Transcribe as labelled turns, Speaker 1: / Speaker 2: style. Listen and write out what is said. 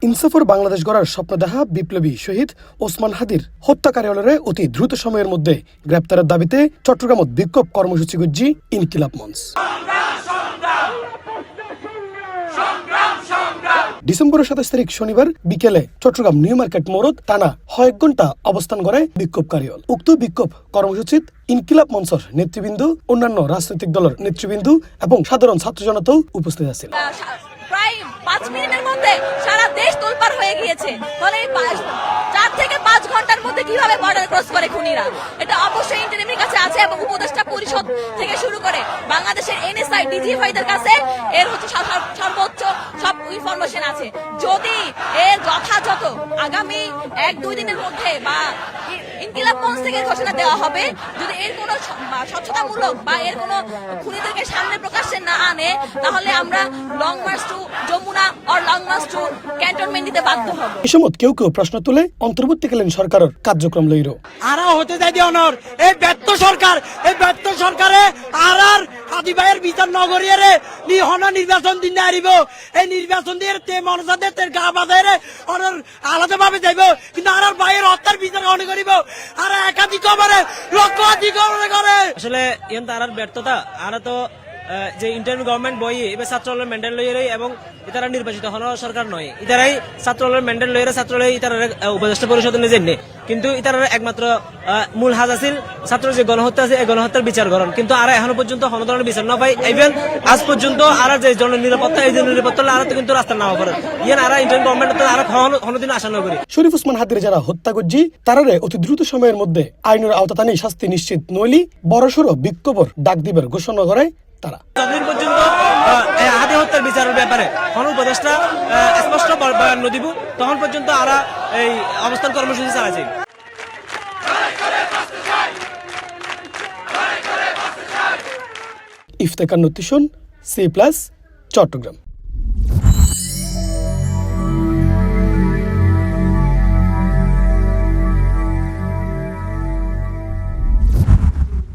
Speaker 1: ইনসাফর বাংলাদেশ গড়ার স্বপ্ন দেখা বিপ্লবী শহীদ ওসমান হাদির হত্যাকারীরে অতি দ্রুত সময়ের মধ্যে গ্রেপ্তারের দাবিতে চট্টগ্রামত বিক্ষোভ কর্মসূচি গজ্জি ইনকিলাব মঞ্চ। ডিসেম্বরের 27 তারিখ শনিবার বিকেলে চট্টগ্রাম নিউ মার্কেট মোড়ত টানা 6 ঘন্টা অবস্থান করে বিক্ষোভকারীরা। উক্ত বিক্ষোভ কর্মসূচিত ইনকিলাব মঞ্চের নেতৃবৃন্দ, অন্যান্য রাজনৈতিক দলের নেতৃবৃন্দ এবং সাধারণ ছাত্র জনতাও উপস্থিত আছেন।
Speaker 2: প্রায় 5 মিনিটের মধ্যে সারা দেশ তোলপাড় হয়ে গিয়েছে। ফলে 4 থেকে 5 ঘন্টার মধ্যে কিভাবে বর্ডার ক্রস করে খুনিরা, এটা অবশ্যই ইন্টারিমের কাছে আছে এবং উপদেষ্টা পরিষদ থেকে শুরু করে বাংলাদেশের এনএসআই, ডিজিএফআইদের কাছে এর সর্বোচ্চ সব ইনফরমেশন আছে। যদি এর যথাযথ আগামী 1-2 দিনের মধ্যে বা ইনকিলাব মঞ্চ থেকে ঘোষণা দেওয়া হবে, যদি এর কোনো স্বচ্ছতামূলক বা এর কোনো খুনিদেরকে সামনে প্রকাশ্যে না আনে, তাহলে আমরা লং মার্চ টু যমুনা আর লং মার্চ টু ক্যান্টনমেন্ট দিতে বাধ্য হব।
Speaker 1: এই সময় কেউ কেউ প্রশ্ন তুলে অন্তর্বর্তীকালীন সরকারের কার্যক্রম লইল।
Speaker 3: আরা হতে যাই অনর এই ব্যর্থ সরকারে আর হাদি ভাইয়ের বিচার নগরিয়ারে হন নির্বাচন দিন আরিব, এই নির্বাচন দিয়ে তে মনসাদের তে গা বাজারে অনর আলাদাভাবে যাইব, কিন্তু আর ভাইয়ের হত্যার বিচার অনেক করিব আর একাধিক করে লক্ষাধিক করে। আসলে ইন তার ব্যর্থতা আর তো যে ইন্টারিম গভর্নমেন্ট বই এবার ছাত্রদলের ম্যান্ডেট লইরে এবং ইতারা নির্বাচিত হন সরকার নয়, ইতারাই ছাত্রদলের ম্যান্ডেট লইরে ছাত্রদল ইতারা উপদেষ্টা পরিষদ নিজের নেই, কিন্তু ইতারা একমাত্র মূল হাজ আছিল ছাত্র যে গণহত্যা আছে এই গণহত্যার বিচার করেন, কিন্তু আর এখনো পর্যন্ত কোনো ধরনের বিচার না পাই। ইভেন আজ পর্যন্ত আর যে জননিরাপত্তা এই জননিরাপত্তা আর তো কিন্তু রাস্তা নাও করেন ইয়ান আর ইন্টারিম গভর্নমেন্ট আর কোনোদিন আশা না করি।
Speaker 1: শরীফ ওসমান হাদির যারা হত্যা গজ্জি তারারে অতি দ্রুত সময়ের মধ্যে আইনের আওতায় শাস্তি নিশ্চিত নইলি বড়সড় বিক্ষোভের ডাক দিবার ঘোষণা করে তারা।
Speaker 3: যতদিন পর্যন্ত হাদি হত্যার বিচারের ব্যাপারে কোন উপদেষ্টা স্পষ্ট বয়ান দিব তখন পর্যন্ত আরা এই অবস্থান কর্মসূচি চালাচ্ছি।
Speaker 1: ইফতেখার নতিশন, C+, চট্টগ্রাম।